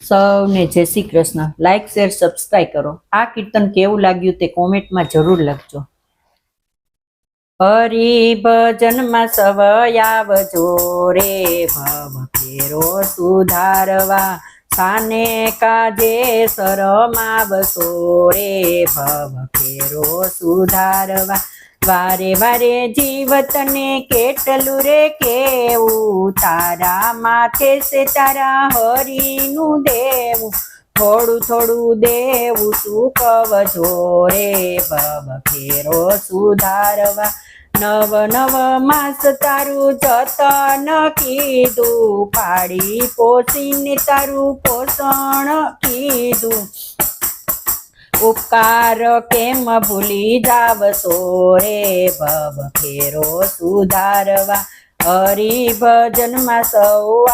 સૌને જય Shri Krishna. Like share subscribe કરો. આ કીર્તન કેવું લાગ્યું તે કોમેન્ટમાં જરૂર લખજો. હરિ ભજનમાં સવયાવજો રે, ભવ ફેરો સુધારવા સાને કાજે શરમાવશો રે, ભવ ફેરો સુધારવા. વારે વારે જીવતને કેટલું રે કેવું, તારા માથે છે તારા હરિનું દેવું, થોડું થોડું દેવું શું કવજો રે, ભવ ફેરો સુધારવા. નવ નવ માસ તારું જતન કીધું, પાડી પોસીને તારું પોષણ કીધું, ઉપકાર કેમ ભૂલી જાવશો રે, ભવ ફેરો સુધારવા. હરિ ભજનમાં સૌ